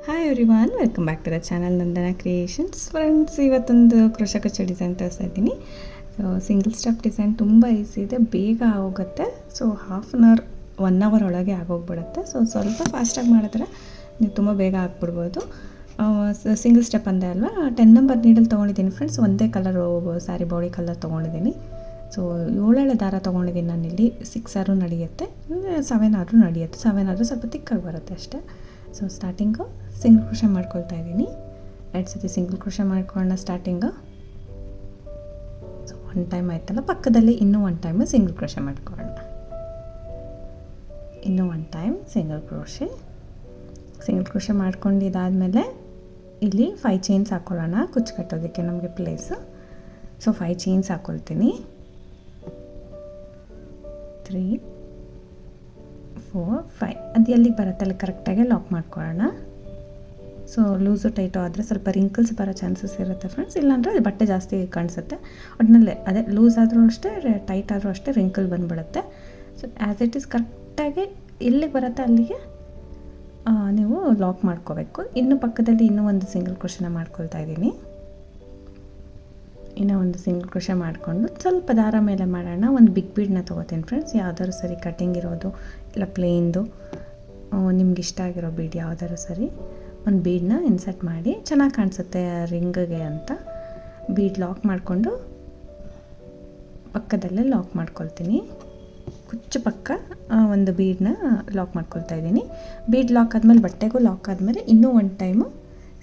Hi everyone, welcome back to the channel Nandana creations. Friends, ಇವತ್ತೊಂದು crochet ಕಚ್ಚೋ design ತೋರಿಸ್ತಾ ಇದ್ದೀನಿ. ಸೊ ಸಿಂಗಲ್ ಸ್ಟೆಪ್ ಡಿಸೈನ್ ತುಂಬ ಈಸಿ ಇದೆ, ಬೇಗ ಆಗೋಗುತ್ತೆ. So half an hour 1 hour ಒಳಗೆ ಆಗೋಗ್ಬಿಡುತ್ತೆ. ಸೊ ಸ್ವಲ್ಪ ಫಾಸ್ಟಾಗಿ ಮಾಡಿದ್ರೆ ನೀವು ತುಂಬ ಬೇಗ ಹಾಕ್ಬಿಡ್ಬೋದು. ಸಿಂಗಲ್ ಸ್ಟೆಪ್ ಅಂದೆ ಅಲ್ವಾ, 10 ನಂಬರ್ ನೀಡಲ್ ತೊಗೊಂಡಿದ್ದೀನಿ ಫ್ರೆಂಡ್ಸ್. ಒಂದೇ ಕಲರು ಸ್ಯಾರಿ ಬಾಡಿ ಕಲರ್ ತೊಗೊಂಡಿದ್ದೀನಿ. ಸೊ 7 ದಾರ ತೊಗೊಂಡಿದ್ದೀನಿ ನಾನಿಲ್ಲಿ. 6 ಆದ್ರೂ ನಡೆಯುತ್ತೆ, 7 ಆದ್ರೂ ನಡೆಯುತ್ತೆ. 7 ಆದರೂ ಸ್ವಲ್ಪ ತಿಕ್ಕಾಗಿ ಬರುತ್ತೆ ಅಷ್ಟೇ. ಸೊ ಸ್ಟಾರ್ಟಿಂಗು ಸಿಂಗಲ್ ಕ್ರೋಶೆ ಮಾಡ್ಕೊಳ್ತಾ ಇದ್ದೀನಿ. 2 ಸತಿ ಸಿಂಗಲ್ ಕ್ರೋಶೆ ಮಾಡ್ಕೊಳ್ಳೋಣ ಸ್ಟಾರ್ಟಿಂಗು. ಸೊ 1 ಟೈಮ್ ಆಯ್ತಲ್ಲ, ಪಕ್ಕದಲ್ಲಿ ಇನ್ನೂ 1 ಟೈಮು ಸಿಂಗಲ್ ಕ್ರೋಶೆ ಮಾಡ್ಕೊಳ್ಳೋಣ. ಇನ್ನೂ 1 ಟೈಮ್ ಸಿಂಗಲ್ ಕ್ರೋಶೆ ಮಾಡ್ಕೊಂಡಿದ್ದಾದಮೇಲೆ ಇಲ್ಲಿ 5 ಚೈನ್ಸ್ ಹಾಕ್ಕೊಳ್ಳೋಣ, ಕುಚ್ಚು ಕಟ್ಟೋದಕ್ಕೆ ನಮಗೆ ಪ್ಲೇಸು. ಸೊ 5 ಚೈನ್ಸ್ ಹಾಕ್ಕೊಳ್ತೀನಿ. 3 4 5 ಅದು ಎಲ್ಲಿಗೆ ಬರುತ್ತೆ ಅಲ್ಲಿ ಕರೆಕ್ಟಾಗಿ ಲಾಕ್ ಮಾಡ್ಕೊಳ್ಳೋಣ. ಸೊ ಲೂಸು ಟೈಟು ಆದರೆ ಸ್ವಲ್ಪ ರಿಂಕಲ್ಸ್ ಬರೋ ಚಾನ್ಸಸ್ ಇರುತ್ತೆ ಫ್ರೆಂಡ್ಸ್. ಇಲ್ಲಾಂದರೆ ಬಟ್ಟೆ ಜಾಸ್ತಿ ಕಾಣಿಸುತ್ತೆ. ಒಟ್ಟಿನಲ್ಲೇ ಅದೇ ಲೂಸ್ ಆದರೂ ಅಷ್ಟೇ, ಟೈಟ್ ಆದರೂ ಅಷ್ಟೇ ರಿಂಕಲ್ ಬಂದುಬಿಡುತ್ತೆ. ಸೊ ಆ್ಯಸ್ ಇಟ್ ಈಸ್ ಕರೆಕ್ಟಾಗಿ ಎಲ್ಲಿಗೆ ಬರುತ್ತೆ ಅಲ್ಲಿಗೆ ನೀವು ಲಾಕ್ ಮಾಡ್ಕೋಬೇಕು. ಇನ್ನು ಪಕ್ಕದಲ್ಲಿ ಇನ್ನೂ ಒಂದು ಸಿಂಗಲ್ ಕ್ರೋಶೆನ ಮಾಡ್ಕೊಳ್ತಾ ಇದ್ದೀನಿ. ಇನ್ನೂ ಒಂದು ಸಿಂಗಲ್ ಕ್ರೋಶೆ ಮಾಡಿಕೊಂಡು ಸ್ವಲ್ಪ ದಾರ ಮೇಲೆ ಮಾಡೋಣ. ಒಂದು ಬಿಗ್ ಬೀಡನ್ನ ತೊಗೋತೀನಿ ಫ್ರೆಂಡ್ಸ್, ಯಾವ್ದಾದ್ರು ಸರಿ, ಕಟ್ಟಿಂಗ್ ಇರೋದು ಇಲ್ಲ ಪ್ಲೇನ್ದು, ನಿಮ್ಗೆ ಇಷ್ಟ ಆಗಿರೋ ಬೀಡ್ ಯಾವ್ದಾದ್ರು ಸರಿ. ಒಂದು ಬೀಡನ್ನ ಇನ್ಸರ್ಟ್ ಮಾಡಿ, ಚೆನ್ನಾಗಿ ಕಾಣಿಸುತ್ತೆ ರಿಂಗ್ಗೆ ಅಂತ. ಬೀಡ್ ಲಾಕ್ ಮಾಡಿಕೊಂಡು ಪಕ್ಕದಲ್ಲೇ ಲಾಕ್ ಮಾಡ್ಕೊಳ್ತೀನಿ. ಕುಚ್ಚು ಪಕ್ಕ ಒಂದು ಬೀಡನ್ನ ಲಾಕ್ ಮಾಡ್ಕೊಳ್ತಾ ಇದ್ದೀನಿ. ಬೀಡ್ ಲಾಕ್ ಆದಮೇಲೆ, ಬಟ್ಟೆಗೂ ಲಾಕ್ ಆದಮೇಲೆ ಇನ್ನೂ 1 ಟೈಮು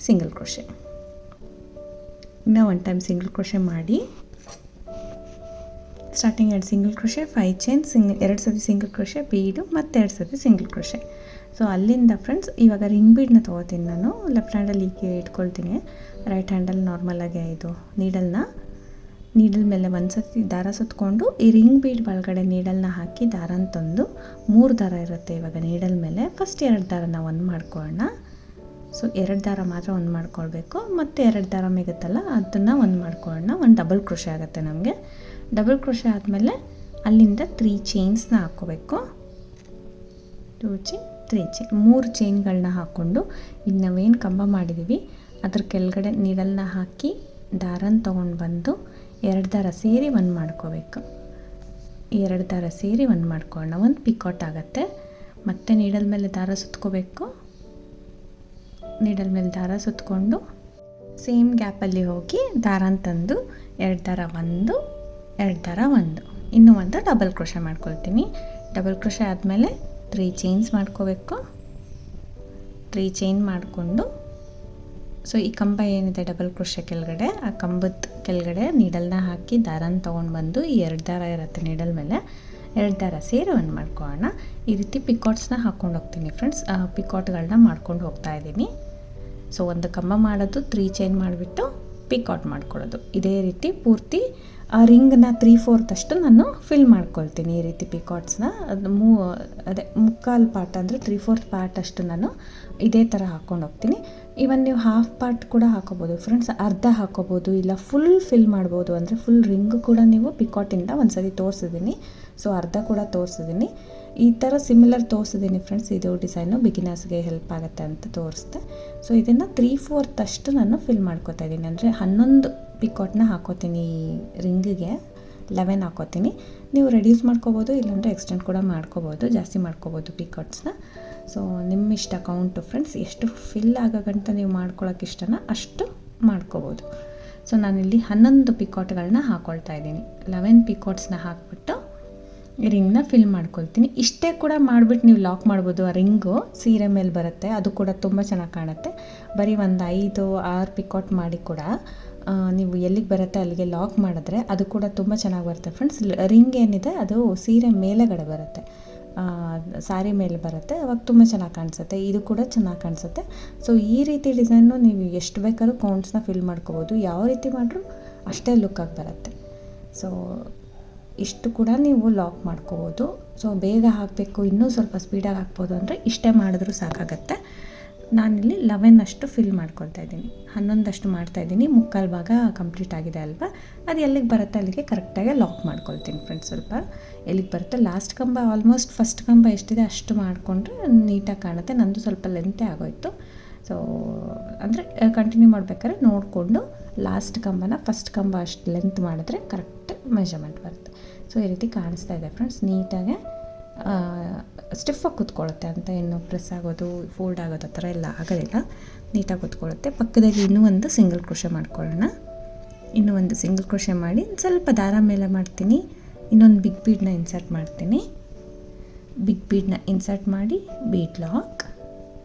ಸಿಂಗಲ್ ಕ್ರೋಶೆ. ಇನ್ನೂ 1 ಟೈಮ್ ಸಿಂಗಲ್ ಕ್ರೋಶೆ ಮಾಡಿ ಸ್ಟಾರ್ಟಿಂಗ್ 2 ಸಿಂಗಲ್ ಕ್ರೋಶೆ, 5 ಚೈನ್, 2 ಸತಿ ಸಿಂಗಲ್ ಕ್ರೋಶೆ, ಬೀಡು ಮತ್ತು 2 ಸತಿ ಸಿಂಗಲ್ ಕ್ರೋಶೆ. ಸೊ ಅಲ್ಲಿಂದ ಫ್ರೆಂಡ್ಸ್ ಇವಾಗ ರಿಂಗ್ ಬೀಡನ್ನ ತೊಗೋತೀನಿ ನಾನು. ಲೆಫ್ಟ್ ಹ್ಯಾಂಡಲ್ಲಿ ಹೀಗೆ ಇಟ್ಕೊಳ್ತೀನಿ, ರೈಟ್ ಹ್ಯಾಂಡಲ್ಲಿ ನಾರ್ಮಲಾಗಿ ಇದು ನೀಡಲ್ ಮೇಲೆ ಒಂದು ಸತಿ ದಾರ ಸುತ್ತಕೊಂಡು ಈ ರಿಂಗ್ ಬೀಡ್ ಒಳಗಡೆ ನೀಡಲ್ನ ಹಾಕಿ ದಾರನ ತಂದು 3 ದಾರ ಇರುತ್ತೆ ಇವಾಗ ನೀಡಲ್ ಮೇಲೆ. ಫಸ್ಟ್ 2 ದಾರನ ಒಂದು ಮಾಡ್ಕೊಳ್ಳೋಣ. ಸೊ 2 ದಾರ ಮಾತ್ರ ಒಂದು ಮಾಡ್ಕೊಳ್ಬೇಕು, ಮತ್ತು 2 ದಾರ ಮಿಗುತ್ತಲ್ಲ ಅದನ್ನು ಒಂದು ಮಾಡ್ಕೊಳ್ಳೋಣ. ಒಂದು ಡಬಲ್ ಕ್ರೋಶೆ ಆಗುತ್ತೆ ನಮಗೆ. ಡಬಲ್ ಕ್ರೋಶೆ ಆದಮೇಲೆ ಅಲ್ಲಿಂದ 3 ಚೈನ್ಸ್ನ ಹಾಕ್ಕೋಬೇಕು. 2 ಚೈನ್, 3 ಚೈನ್, 3 ಚೈನ್ಗಳನ್ನ ಹಾಕ್ಕೊಂಡು ಈಗ ನಾವೇನು ಕಂಬ ಮಾಡಿದ್ದೀವಿ ಅದ್ರ ಕೆಳಗಡೆ ನೀಡಲ್ನ ಹಾಕಿ ದಾರನ ತೊಗೊಂಡು ಬಂದು 2 ದಾರ ಸೇರಿ ಒಂದು ಮಾಡ್ಕೋಬೇಕು. 2 ದಾರ ಸೇರಿ ಒಂದು ಮಾಡ್ಕೊಳ್ಳೋಣ. ಒಂದು ಪಿಕಾಟ್ ಆಗುತ್ತೆ. ಮತ್ತು ನೀಡಲ್ ಮೇಲೆ ದಾರ ಸುತ್ಕೋಬೇಕು. ನೀಡಲ್ ಮೇಲೆ ದಾರ ಸುತ್ತಕೊಂಡು ಸೇಮ್ ಗ್ಯಾಪಲ್ಲಿ ಹೋಗಿ ದಾರನ ತಂದು 2 ದಾರ 1, 2 ದಾರ 1, ಇನ್ನೂ ಒಂದು ಡಬಲ್ ಕ್ರೋಶೆ ಮಾಡ್ಕೊಳ್ತೀನಿ. ಡಬಲ್ ಕ್ರೋಶೆ ಆದಮೇಲೆ 3 ಚೈನ್ಸ್ ಮಾಡ್ಕೋಬೇಕು. 3 ಚೈನ್ ಮಾಡಿಕೊಂಡು, ಸೊ ಈ ಕಂಬ ಏನಿದೆ ಡಬಲ್ ಕ್ರೋಶೆ ಕೆಳಗಡೆ, ಆ ಕಂಬದ ಕೆಳಗಡೆ ನೀಡಲ್ನ ಹಾಕಿ ದಾರನ ತೊಗೊಂಡು ಬಂದು ಈ 2 ದಾರ ಇರುತ್ತೆ ನೀಡಲ್ ಮೇಲೆ, 2 ದಾರ ಸೇರಿ ಒಂದು ಮಾಡ್ಕೊಳ್ಳೋಣ. ಈ ರೀತಿ ಪಿಕಾಟ್ಸ್ನ ಹಾಕ್ಕೊಂಡು ಹೋಗ್ತೀನಿ ಫ್ರೆಂಡ್ಸ್. ಪಿಕಾಟ್ಗಳನ್ನ ಮಾಡ್ಕೊಂಡು ಹೋಗ್ತಾ ಇದ್ದೀನಿ. ಸೊ ಒಂದು ಕಂಬ ಮಾಡೋದು, 3 ಚೈನ್ ಮಾಡಿಬಿಟ್ಟು ಪಿಕಾಟ್ ಮಾಡ್ಕೊಳ್ಳೋದು. ಇದೇ ರೀತಿ ಪೂರ್ತಿ ಆ ರಿಂಗ್ನ 3/4 ಅಷ್ಟು ನಾನು ಫಿಲ್ ಮಾಡ್ಕೊಳ್ತೀನಿ. ಈ ರೀತಿ ಪಿಕಾಟ್ಸ್ನ ಅದು ಮುಕ್ಕಾಲು ಪಾರ್ಟ್ ಅಂದರೆ 3/4 ಪಾರ್ಟ್ ಅಷ್ಟು ನಾನು ಇದೇ ಥರ ಹಾಕ್ಕೊಂಡು ಹೋಗ್ತೀನಿ. ಇವನ್ ನೀವು ಹಾಫ್ ಪಾರ್ಟ್ ಕೂಡ ಹಾಕೋಬೋದು ಫ್ರೆಂಡ್ಸ್, ಅರ್ಧ ಹಾಕೋಬೋದು, ಇಲ್ಲ ಫುಲ್ ಫಿಲ್ ಮಾಡ್ಬೋದು. ಅಂದರೆ ಫುಲ್ ರಿಂಗ್ ಕೂಡ ನೀವು ಪಿಕಾಟಿಂದ ಒಂದು ಸರಿ ತೋರಿಸಿದ್ದೀನಿ. ಸೊ ಅರ್ಧ ಕೂಡ ತೋರಿಸಿದ್ದೀನಿ. ಈ ಥರ ಸಿಮಿಲರ್ ತೋರಿಸಿದ್ದೀನಿ ಫ್ರೆಂಡ್ಸ್. ಇದು ಡಿಸೈನು ಬಿಗಿನರ್ಸ್ಗೆ ಹೆಲ್ಪ್ ಆಗುತ್ತೆ ಅಂತ ತೋರಿಸ್ದೆ. ಸೊ ಇದನ್ನು 3/4 ಅಷ್ಟು ನಾನು ಫಿಲ್ ಮಾಡ್ಕೋತಾ ಇದ್ದೀನಿ. ಅಂದರೆ 11 ಪಿಕಾಟ್ನ ಹಾಕೋತೀನಿ ರಿಂಗಿಗೆ, 11 ಹಾಕೋತೀನಿ. ನೀವು ರೆಡ್ಯೂಸ್ ಮಾಡ್ಕೋಬೋದು, ಇಲ್ಲಾಂದರೆ ಎಕ್ಸ್ಟೆಂಡ್ ಕೂಡ ಮಾಡ್ಕೋಬೋದು, ಜಾಸ್ತಿ ಮಾಡ್ಕೋಬೋದು ಪಿಕಾಟ್ಸ್ನ. ಸೊ ನಿಮ್ಮ ಇಷ್ಟ ಕೌಂಟು ಫ್ರೆಂಡ್ಸ್. ಎಷ್ಟು ಫಿಲ್ ಆಗೋಗಂಟ ನೀವು ಮಾಡ್ಕೊಳ್ಳೋಕೆ ಇಷ್ಟನ ಅಷ್ಟು ಮಾಡ್ಕೋಬೋದು. ಸೊ ನಾನಿಲ್ಲಿ 11 ಪಿಕಾಟ್ಗಳನ್ನ ಹಾಕ್ಕೊಳ್ತಾ ಇದ್ದೀನಿ. 11 ಪಿಕಾಟ್ಸ್ನ ಹಾಕ್ಬಿಟ್ಟು ರಿಂಗ್ನ ಫಿಲ್ ಮಾಡ್ಕೊಳ್ತೀನಿ. ಇಷ್ಟೇ ಕೂಡ ಮಾಡಿಬಿಟ್ಟು ನೀವು ಲಾಕ್ ಮಾಡ್ಬೋದು. ಆ ರಿಂಗು ಸೀರೆ ಮೇಲೆ ಬರುತ್ತೆ, ಅದು ಕೂಡ ತುಂಬ ಚೆನ್ನಾಗಿ ಕಾಣುತ್ತೆ. ಬರೀ ಒಂದು 5-6 ಪಿಕಾಟ್ ಮಾಡಿ ಕೂಡ ನೀವು ಎಲ್ಲಿಗೆ ಬರುತ್ತೆ ಅಲ್ಲಿಗೆ ಲಾಕ್ ಮಾಡಿದ್ರೆ ಅದು ಕೂಡ ತುಂಬ ಚೆನ್ನಾಗಿ ಬರುತ್ತೆ ಫ್ರೆಂಡ್ಸ್. ರಿಂಗ್ ಏನಿದೆ ಅದು ಸೀರೆ ಮೇಲೆಗಡೆ ಬರುತ್ತೆ, ಸ್ಯಾರಿ ಮೇಲೆ ಬರುತ್ತೆ, ಅವಾಗ ತುಂಬ ಚೆನ್ನಾಗಿ ಕಾಣಿಸುತ್ತೆ. ಇದು ಕೂಡ ಚೆನ್ನಾಗಿ ಕಾಣಿಸುತ್ತೆ. ಸೊ ಈ ರೀತಿ ಡಿಸೈನು ನೀವು ಎಷ್ಟು ಬೇಕಾದ್ರೂ ಕೌಂಟ್ಸ್ನ ಫಿಲ್ ಮಾಡ್ಕೋಬೋದು. ಯಾವ ರೀತಿ ಮಾಡಿದ್ರೂ ಅಷ್ಟೇ ಲುಕ್ಕಾಗಿ ಬರುತ್ತೆ. ಸೊ ಇಷ್ಟು ಕೂಡ ನೀವು ಲಾಕ್ ಮಾಡ್ಕೋಬೋದು. ಸೊ ಬೇಗ ಹಾಕಬೇಕು, ಇನ್ನೂ ಸ್ವಲ್ಪ ಸ್ಪೀಡಾಗಿ ಹಾಕ್ಬೋದು ಅಂದರೆ ಇಷ್ಟೇ ಮಾಡಿದ್ರೂ ಸಾಕಾಗತ್ತೆ. ನಾನಿಲ್ಲಿ 11 ಅಷ್ಟು ಫಿಲ್ ಮಾಡ್ಕೊಳ್ತಾ ಇದ್ದೀನಿ. 11 ಅಷ್ಟು ಮಾಡ್ತಾಯಿದ್ದೀನಿ. ಮುಕ್ಕಾಲು ಭಾಗ ಕಂಪ್ಲೀಟ್ ಆಗಿದೆ ಅಲ್ವಾ, ಅದು ಎಲ್ಲಿಗೆ ಬರುತ್ತೆ ಅಲ್ಲಿಗೆ ಕರೆಕ್ಟಾಗಿ ಲಾಕ್ ಮಾಡ್ಕೊಳ್ತೀನಿ ಫ್ರೆಂಡ್ಸ್. ಸ್ವಲ್ಪ ಎಲ್ಲಿಗೆ ಬರುತ್ತೆ ಲಾಸ್ಟ್ ಕಂಬ, ಆಲ್ಮೋಸ್ಟ್ ಫಸ್ಟ್ ಕಂಬ ಎಷ್ಟಿದೆ ಅಷ್ಟು ಮಾಡಿಕೊಂಡ್ರೆ ನೀಟಾಗಿ ಕಾಣುತ್ತೆ. ನಂದು ಸ್ವಲ್ಪ ಲೆಂತೇ ಆಗೋಯಿತು. ಸೊ ಅಂದರೆ ಕಂಟಿನ್ಯೂ ಮಾಡಬೇಕಾದ್ರೆ ನೋಡಿಕೊಂಡು ಲಾಸ್ಟ್ ಕಂಬನ ಫಸ್ಟ್ ಕಂಬ ಅಷ್ಟು ಲೆಂತ್ ಮಾಡಿದ್ರೆ ಕರೆಕ್ಟ್ ಮೆಷರ್ಮೆಂಟ್ ಬರುತ್ತೆ. ಸೊ ಈ ರೀತಿ ಕಾಣಿಸ್ತಾ ಇದೆ ಫ್ರೆಂಡ್ಸ್. ನೀಟಾಗೆ ಸ್ಟಿಫಾಗಿ ಕೂತ್ಕೊಳ್ಳುತ್ತೆ ಅಂತ ಏನು ಪ್ರೆಸ್ ಆಗೋದು ಫೋಲ್ಡ್ ಆಗೋದು ಆ ಥರ ಎಲ್ಲ ಆಗೋದಿಲ್ಲ, ನೀಟಾಗಿ ಕೂತ್ಕೊಳ್ಳುತ್ತೆ. ಪಕ್ಕದಲ್ಲಿ ಇನ್ನೂ ಒಂದು ಸಿಂಗಲ್ ಕ್ರೋಶೆ ಮಾಡ್ಕೊಳ್ಳೋಣ. ಇನ್ನೂ ಒಂದು ಸಿಂಗಲ್ ಕ್ರೋಶೆ ಮಾಡಿ ಸ್ವಲ್ಪ ದಾರ ಮೇಲೆ ಮಾಡ್ತೀನಿ. ಇನ್ನೊಂದು ಬಿಗ್ ಬೀಡನ್ನ ಇನ್ಸರ್ಟ್ ಮಾಡ್ತೀನಿ. ಬಿಗ್ ಬೀಡನ್ನ ಇನ್ಸರ್ಟ್ ಮಾಡಿ ಬೀಡ್ ಲಾಕ್,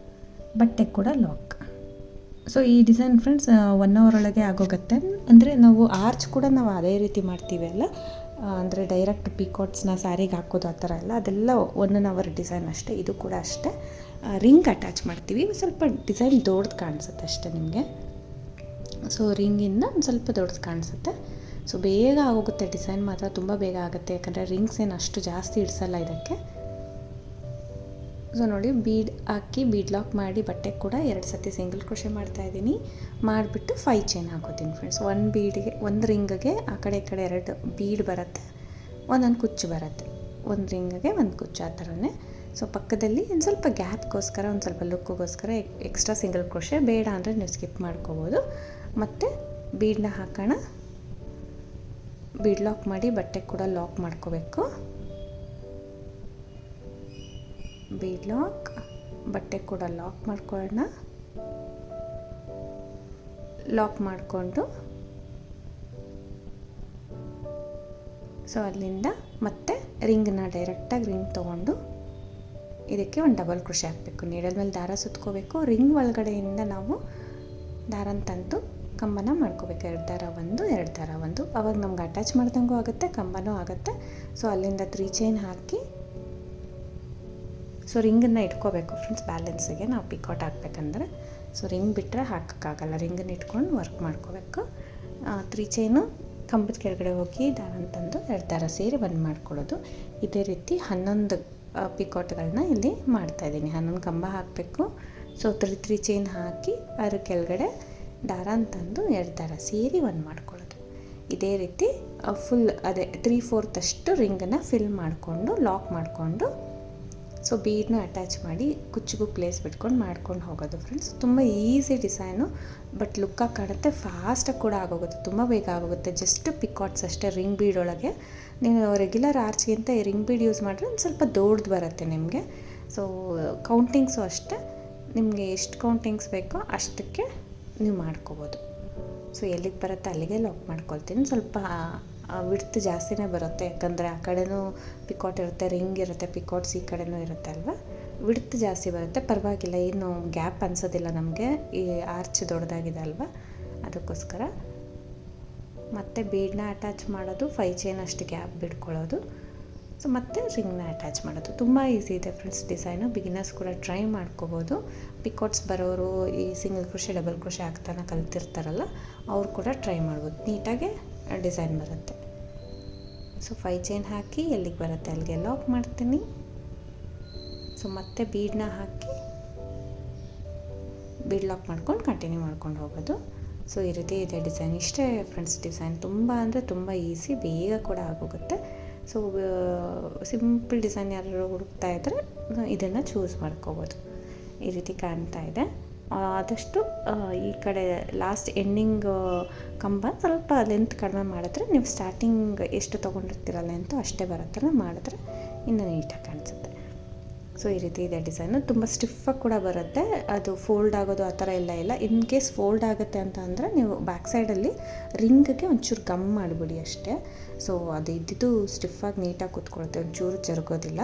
ಬಟ್ಟೆ ಕೂಡ ಲಾಕ್. ಸೊ ಈ ಡಿಸೈನ್ ಫ್ರೆಂಡ್ಸ್ 1 hour ಒಳಗೆ ಆಗೋಗುತ್ತೆ. ಅಂದರೆ ನಾವು ಆರ್ಚ್ ಕೂಡ ನಾವು ಅದೇ ರೀತಿ ಮಾಡ್ತೀವಿ ಅಲ್ಲ, ಅಂದರೆ ಡೈರೆಕ್ಟ್ ಪಿಕಾಟ್ಸ್ನ ಸ್ಯಾರಿಗೆ ಹಾಕೋದು ಆ ಥರ ಎಲ್ಲ, ಅದೆಲ್ಲ 1 hour ಡಿಸೈನ್ ಅಷ್ಟೇ. ಇದು ಕೂಡ ಅಷ್ಟೇ, ರಿಂಗ್ ಅಟ್ಯಾಚ್ ಮಾಡ್ತೀವಿ. ಸ್ವಲ್ಪ ಡಿಸೈನ್ ದೊಡ್ಡದು ಕಾಣಿಸುತ್ತೆ ಅಷ್ಟೇ ನಿಮಗೆ. ಸೊ ರಿಂಗಿಂದ ಒಂದು ಸ್ವಲ್ಪ ದೊಡ್ಡದು ಕಾಣಿಸುತ್ತೆ. ಸೊ ಬೇಗ ಆಗೋಗುತ್ತೆ ಡಿಸೈನ್, ಮಾತ್ರ ತುಂಬ ಬೇಗ ಆಗುತ್ತೆ, ಯಾಕಂದರೆ ರಿಂಗ್ಸ್ ಏನು ಅಷ್ಟು ಜಾಸ್ತಿ ಇಡಿಸಲ್ಲ ಇದಕ್ಕೆ. ಸೊ ನೋಡಿ, ಬೀಡ್ ಹಾಕಿ ಬೀಡ್ ಲಾಕ್ ಮಾಡಿ ಬಟ್ಟೆ ಕೂಡ 2 ಸತಿ ಸಿಂಗಲ್ ಕ್ರೋಶೆ ಮಾಡ್ತಾಯಿದ್ದೀನಿ. ಮಾಡಿಬಿಟ್ಟು 5 ಚೈನ್ ಹಾಕೋತೀನಿ ಫ್ರೆಂಡ್ಸ್. 1 ಬೀಡಿಗೆ 1 ರಿಂಗಿಗೆ ಆ ಕಡೆ ಈ ಕಡೆ 2 ಬೀಡ್ ಬರುತ್ತೆ, ಒಂದೊಂದು ಕುಚ್ಚು ಬರುತ್ತೆ. 1 ರಿಂಗಿಗೆ 1 ಕುಚ್ಚು ಆ ಥರನೇ. ಸೊ ಪಕ್ಕದಲ್ಲಿ ಒಂದು ಸ್ವಲ್ಪ ಗ್ಯಾಪ್ಗೋಸ್ಕರ, ಒಂದು ಸ್ವಲ್ಪ ಲುಕ್ಗೋಸ್ಕರ ಎಕ್ಸ್ಟ್ರಾ ಸಿಂಗಲ್ ಕ್ರೋಶೆ, ಬೇಡ ಅಂದರೆ ನೀವು ಸ್ಕಿಪ್ ಮಾಡ್ಕೋಬೋದು. ಮತ್ತು ಬೀಡನ್ನ ಹಾಕೋಣ. ಬೀಡ್ ಲಾಕ್ ಮಾಡಿ ಬಟ್ಟೆ ಕೂಡ ಲಾಕ್ ಮಾಡ್ಕೋಬೇಕು. ಬೀಡ್ ಲಾಕ್, ಬಟ್ಟೆ ಕೂಡ ಲಾಕ್ ಮಾಡ್ಕೊಳ್ಳೋಣ. ಲಾಕ್ ಮಾಡಿಕೊಂಡು ಸೊ ಅಲ್ಲಿಂದ ಮತ್ತೆ ರಿಂಗ್ನ ಡೈರೆಕ್ಟಾಗಿ ರಿಂಗ್ ತೊಗೊಂಡು ಇದಕ್ಕೆ ಒಂದು ಡಬಲ್ ಕ್ರೋಶೆ ಹಾಕಬೇಕು. ನೀಡಲ್ ಮೇಲೆ ದಾರ ಸುತ್ಕೋಬೇಕು. ರಿಂಗ್ ಒಳಗಡೆಯಿಂದ ನಾವು ದಾರನ ತಂದು ಕಂಬನ ಮಾಡ್ಕೋಬೇಕು. 2 ದಾರ 1, 2 ದಾರ 1. ಅವಾಗ ನಮ್ಗೆ ಅಟ್ಯಾಚ್ ಮಾಡ್ದಂಗೂ ಆಗುತ್ತೆ, ಕಂಬನೂ ಆಗುತ್ತೆ. ಸೊ ಅಲ್ಲಿಂದ 3 ಚೈನ್ ಹಾಕಿ ಸೊ ರಿಂಗನ್ನು ಇಟ್ಕೋಬೇಕು ಫ್ರೆಂಡ್ಸ್ ಬ್ಯಾಲೆನ್ಸಿಗೆ, ನಾವು ಪಿಕಾಟ್ ಹಾಕ್ಬೇಕಂದ್ರೆ. ಸೊ ರಿಂಗ್ ಬಿಟ್ಟರೆ ಹಾಕೋಕ್ಕಾಗಲ್ಲ, ರಿಂಗನ್ನು ಇಟ್ಕೊಂಡು ವರ್ಕ್ ಮಾಡ್ಕೋಬೇಕು. 3 ಚೈನು ಕಂಬದ ಕೆಳಗಡೆ ಹೋಗಿ ದಾರ ತಂದು 2 ದಾರ ಸೇರಿ ಬಂದ್ ಮಾಡ್ಕೊಳ್ಳೋದು. ಇದೇ ರೀತಿ 11 ಪಿಕಾಟ್ಗಳನ್ನ ಇಲ್ಲಿ ಮಾಡ್ತಾಯಿದ್ದೀನಿ. 11 ಕಂಬ ಹಾಕಬೇಕು. ಸೊ 3 ಚೈನ್ ಹಾಕಿ ಅದ್ರ ಕೆಳಗಡೆ ದಾರ ತಂದು 2 ದಾರ ಸೇರಿ ಒಂದು ಮಾಡ್ಕೊಳ್ಳೋದು. ಇದೇ ರೀತಿ ಫುಲ್ ಅದೇ 3/4 ಅಷ್ಟು ರಿಂಗನ್ನು ಫಿಲ್ ಮಾಡಿಕೊಂಡು ಲಾಕ್ ಮಾಡಿಕೊಂಡು ಸೊ ಬೀಡನ್ನ ಅಟ್ಯಾಚ್ ಮಾಡಿ ಕುಚ್ಚಿಗೂ ಪ್ಲೇಸ್ ಬಿಟ್ಕೊಂಡು ಮಾಡ್ಕೊಂಡು ಹೋಗೋದು ಫ್ರೆಂಡ್ಸ್. ತುಂಬ ಈಸಿ ಡಿಸೈನು, ಬಟ್ ಲುಕ್ಕಾಗಿ ಕಾಣುತ್ತೆ, ಫಾಸ್ಟಾಗಿ ಕೂಡ ಆಗೋಗುತ್ತೆ, ತುಂಬ ಬೇಗ ಆಗೋಗುತ್ತೆ. ಜಸ್ಟ್ ಪಿಕಾಟ್ಸ್ ಅಷ್ಟೇ ರಿಂಗ್ ಬೀಡ್ ಒಳಗೆ. ನೀವು ರೆಗ್ಯುಲರ್ ಆರ್ಚ್ಗಿಂತ ಈ ರಿಂಗ್ ಬೀಡ್ ಯೂಸ್ ಮಾಡಿದ್ರೆ ಒಂದು ಸ್ವಲ್ಪ ದೊಡ್ಡದು ಬರುತ್ತೆ ನಿಮಗೆ. ಸೊ ಕೌಂಟಿಂಗ್ಸು ಅಷ್ಟೇ, ನಿಮಗೆ ಎಷ್ಟು ಕೌಂಟಿಂಗ್ಸ್ ಬೇಕೋ ಅಷ್ಟಕ್ಕೆ ನೀವು ಮಾಡ್ಕೋಬೋದು. ಸೊ ಎಲ್ಲಿಗೆ ಬರುತ್ತೆ ಅಲ್ಲಿಗೆ ಲಾಕ್ ಮಾಡ್ಕೊಳ್ತೀನಿ. ಸ್ವಲ್ಪ ವಿಡ್ತ್ ಜಾಸ್ತಿನೇ ಬರುತ್ತೆ, ಯಾಕಂದರೆ ಆ ಕಡೆನೂ ಪಿಕಾಟ್ ಇರುತ್ತೆ, ರಿಂಗ್ ಇರುತ್ತೆ, ಪಿಕಾಟ್ಸ್ ಈ ಕಡೆನೂ ಇರುತ್ತೆ ಅಲ್ವಾ. ವಿಡ್ತ್ ಜಾಸ್ತಿ ಬರುತ್ತೆ, ಪರವಾಗಿಲ್ಲ, ಏನು ಗ್ಯಾಪ್ ಅನಿಸೋದಿಲ್ಲ ನಮಗೆ, ಈ ಆರ್ಚ್ ದೊಡ್ಡದಾಗಿದೆ ಅಲ್ವಾ, ಅದಕ್ಕೋಸ್ಕರ. ಮತ್ತು ಬೀಡನ್ನ ಅಟ್ಯಾಚ್ ಮಾಡೋದು, 5 ಚೈನ್ ಅಷ್ಟು ಗ್ಯಾಪ್ ಬಿಡ್ಕೊಳ್ಳೋದು. ಸೊ ಮತ್ತು ರಿಂಗ್ನ ಅಟ್ಯಾಚ್ ಮಾಡೋದು. ತುಂಬ ಈಸಿ ಇದೆ ಫ್ರೆಂಡ್ಸ್ ಡಿಸೈನು, ಬಿಗಿನರ್ಸ್ ಕೂಡ ಟ್ರೈ ಮಾಡ್ಕೋಬೋದು. ಪಿಕಾಟ್ಸ್ ಬರೋರು ಈ ಸಿಂಗಲ್ ಕ್ರೋಶೆ ಡಬಲ್ ಕ್ರೋಶೆ ಆಗ್ತಾನೆ ಕಲ್ತಿರ್ತಾರಲ್ಲ, ಅವ್ರು ಕೂಡ ಟ್ರೈ ಮಾಡ್ಬೋದು, ನೀಟಾಗೆ ಡಿಸೈನ್ ಬರುತ್ತೆ. ಸೊ 5 ಚೈನ್ ಹಾಕಿ ಎಲ್ಲಿಗೆ ಬರುತ್ತೆ ಅಲ್ಲಿಗೆ ಲಾಕ್ ಮಾಡ್ತೀನಿ. ಸೊ ಮತ್ತೆ ಬೀಡನ್ನ ಹಾಕಿ ಬೀಡ್ ಲಾಕ್ ಮಾಡ್ಕೊಂಡು ಕಂಟಿನ್ಯೂ ಮಾಡ್ಕೊಂಡು ಹೋಗೋದು. ಸೊ ಈ ರೀತಿ ಇದೆ ಡಿಸೈನ್. ಇಷ್ಟೇ ಫ್ರೆಂಡ್ಸ್ ಡಿಸೈನ್, ತುಂಬ ಅಂದರೆ ತುಂಬ ಈಸಿ, ಬೇಗ ಕೂಡ ಆಗೋಗುತ್ತೆ. ಸೊ ಸಿಂಪಲ್ ಡಿಸೈನ್ ಯಾರು ಹುಡುಕ್ತಾ ಇದ್ದರೆ ಇದನ್ನು ಚೂಸ್ ಮಾಡ್ಕೋಬೋದು. ಈ ರೀತಿ ಕಾಣ್ತಾ ಇದೆ. ಆದಷ್ಟು ಈ ಕಡೆ ಲಾಸ್ಟ್ ಎಂಡಿಂಗ್ ಕಂಬ ಸ್ವಲ್ಪ ಲೆಂತ್ ಕಡಿಮೆ ಮಾಡಿದ್ರೆ, ನೀವು ಸ್ಟಾರ್ಟಿಂಗ್ ಎಷ್ಟು ತೊಗೊಂಡಿರ್ತೀರ ಲೆಂತ್ ಅಷ್ಟೇ ಬರುತ್ತಲ್ಲ, ಮಾಡಿದ್ರೆ ಇನ್ನೂ ನೀಟಾಗಿ ಕಾಣಿಸುತ್ತೆ. ಸೊ ಈ ರೀತಿ ಇದೆ ಡಿಸೈನು. ತುಂಬ ಸ್ಟಿಫಾಗಿ ಕೂಡ ಬರುತ್ತೆ, ಅದು ಫೋಲ್ಡ್ ಆಗೋದು ಆ ಥರ ಎಲ್ಲ ಇಲ್ಲ. ಇನ್ ಕೇಸ್ ಫೋಲ್ಡ್ ಆಗುತ್ತೆ ಅಂತ ಅಂದರೆ ನೀವು ಬ್ಯಾಕ್ ಸೈಡಲ್ಲಿ ರಿಂಗ್ಗೆ ಒಂಚೂರು ಗಮ್ ಮಾಡಿಬಿಡಿ ಅಷ್ಟೇ. ಸೊ ಅದು ಇದ್ದಿದ್ದು ಸ್ಟಿಫಾಗಿ ನೀಟಾಗಿ ಕೂತ್ಕೊಳುತ್ತೆ, ಒಂಚೂರು ಜರುಗೋದಿಲ್ಲ.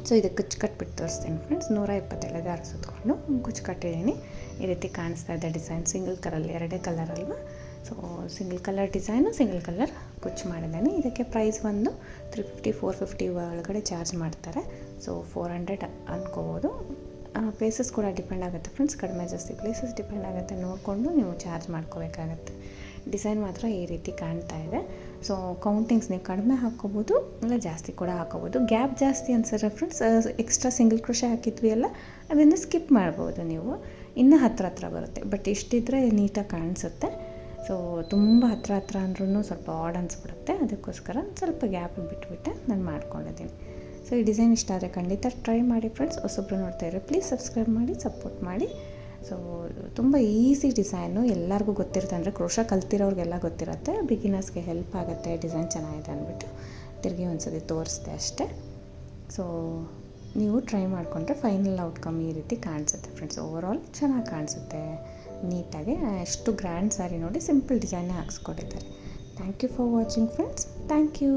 ಸೊ ಇದಕ್ಕೆ ಕುಚ್ಚು ಕಟ್ಬಿಟ್ಟು ತೋರಿಸ್ತೀನಿ ಫ್ರೆಂಡ್ಸ್. 127 ದಾರ ಸುತ್ಕೊಂಡು ಕುಚ್ಚು ಕಟ್ಟಿದ್ದೀನಿ. ಈ ರೀತಿ ಕಾಣಿಸ್ತಾ ಇದೆ ಡಿಸೈನ್. ಸಿಂಗಲ್ ಕಲರಲ್ಲಿ 2 ಕಲರ್ ಅಲ್ವಾ. So single colour design, single colour ಕುಚ್ಚು ಮಾಡಿದ್ದೀನಿ. ಇದಕ್ಕೆ ಪ್ರೈಸ್ ಒಂದು 350 450 ಒಳಗಡೆ ಚಾರ್ಜ್ ಮಾಡ್ತಾರೆ. ಸೊ 400 ಅಂದ್ಕೋಬೋದು. ಪ್ಲೇಸಸ್ ಕೂಡ ಡಿಪೆಂಡ್ ಆಗುತ್ತೆ ಫ್ರೆಂಡ್ಸ್, ಕಡಿಮೆ ಜಾಸ್ತಿ ಪ್ಲೇಸಸ್ ಡಿಪೆಂಡ್ ಆಗುತ್ತೆ, ನೋಡಿಕೊಂಡು ನೀವು ಚಾರ್ಜ್ ಮಾಡ್ಕೋಬೇಕಾಗತ್ತೆ. ಡಿಸೈನ್ ಮಾತ್ರ ಈ ರೀತಿ ಕಾಣ್ತಾ ಇದೆ. ಸೊ ಕೌಂಟಿಂಗ್ಸ್ ನೀವು ಕಡಿಮೆ ಹಾಕ್ಕೋಬೋದು, ಇಲ್ಲ ಜಾಸ್ತಿ ಕೂಡ ಹಾಕ್ಕೋಬೋದು. ಗ್ಯಾಪ್ ಜಾಸ್ತಿ ಅನ್ಸಿದ್ರೆ ಫ್ರೆಂಡ್ಸ್, ಎಕ್ಸ್ಟ್ರಾ ಸಿಂಗಲ್ ಕ್ರೋಶೆ ಹಾಕಿದ್ವಿ ಅಲ್ಲ, ಅದನ್ನು ಸ್ಕಿಪ್ ಮಾಡ್ಬೋದು ನೀವು, ಇನ್ನೂ ಹತ್ರ ಬರುತ್ತೆ. ಬಟ್ ಇಷ್ಟಿದ್ರೆ ನೀಟಾಗಿ ಕಾಣಿಸುತ್ತೆ. ಸೊ ತುಂಬ ಹತ್ರ ಅಂದ್ರೂ ಸ್ವಲ್ಪ ಆಡ್ ಅನಿಸ್ಬಿಡುತ್ತೆ, ಅದಕ್ಕೋಸ್ಕರ ಸ್ವಲ್ಪ ಗ್ಯಾಪ್ ಬಿಟ್ಬಿಟ್ಟೆ ನಾನು ಮಾಡ್ಕೊಂಡಿದ್ದೀನಿ. ಸೊ ಈ ಡಿಸೈನ್ ಇಷ್ಟ ಆದರೆ ಖಂಡಿತ ಟ್ರೈ ಮಾಡಿ ಫ್ರೆಂಡ್ಸ್. ಹೊಸೊಬ್ಬರು ನೋಡ್ತಾ ಇದ್ರೆ ಪ್ಲೀಸ್ ಸಬ್ಸ್ಕ್ರೈಬ್ ಮಾಡಿ, ಸಪೋರ್ಟ್ ಮಾಡಿ. ಸೊ ತುಂಬ ಈಸಿ ಡಿಸೈನು, ಎಲ್ಲರಿಗೂ ಗೊತ್ತಿರುತ್ತೆ. ಅಂದರೆ ಕ್ರೋಶ ಕಲ್ತಿರೋರಿಗೆಲ್ಲ ಗೊತ್ತಿರುತ್ತೆ, ಬಿಗಿನರ್ಸ್ಗೆ ಹೆಲ್ಪ್ ಆಗುತ್ತೆ ಡಿಸೈನ್ ಚೆನ್ನಾಗಿದೆ ಅಂದ್ಬಿಟ್ಟು ತಿರುಗಿ ಒಂದ್ಸತಿ ತೋರಿಸ್ದೆ ಅಷ್ಟೇ. ಸೊ ನೀವು ಟ್ರೈ ಮಾಡಿಕೊಂಡ್ರೆ ಫೈನಲ್ ಔಟ್ಕಮ್ ಈ ರೀತಿ ಕಾಣಿಸುತ್ತೆ ಫ್ರೆಂಡ್ಸ್. ಓವರಾಲ್ ಚೆನ್ನಾಗಿ ಕಾಣಿಸುತ್ತೆ ನೀಟಾಗಿ. ಎಷ್ಟು ಗ್ರ್ಯಾಂಡ್ ಸ್ಯಾರಿ ನೋಡಿ ಸಿಂಪಲ್ ಡಿಸೈನೇ ಹಾಕ್ಸ್ಕೊಟ್ಟಿದ್ದಾರೆ. Thank you for watching friends. Thank you.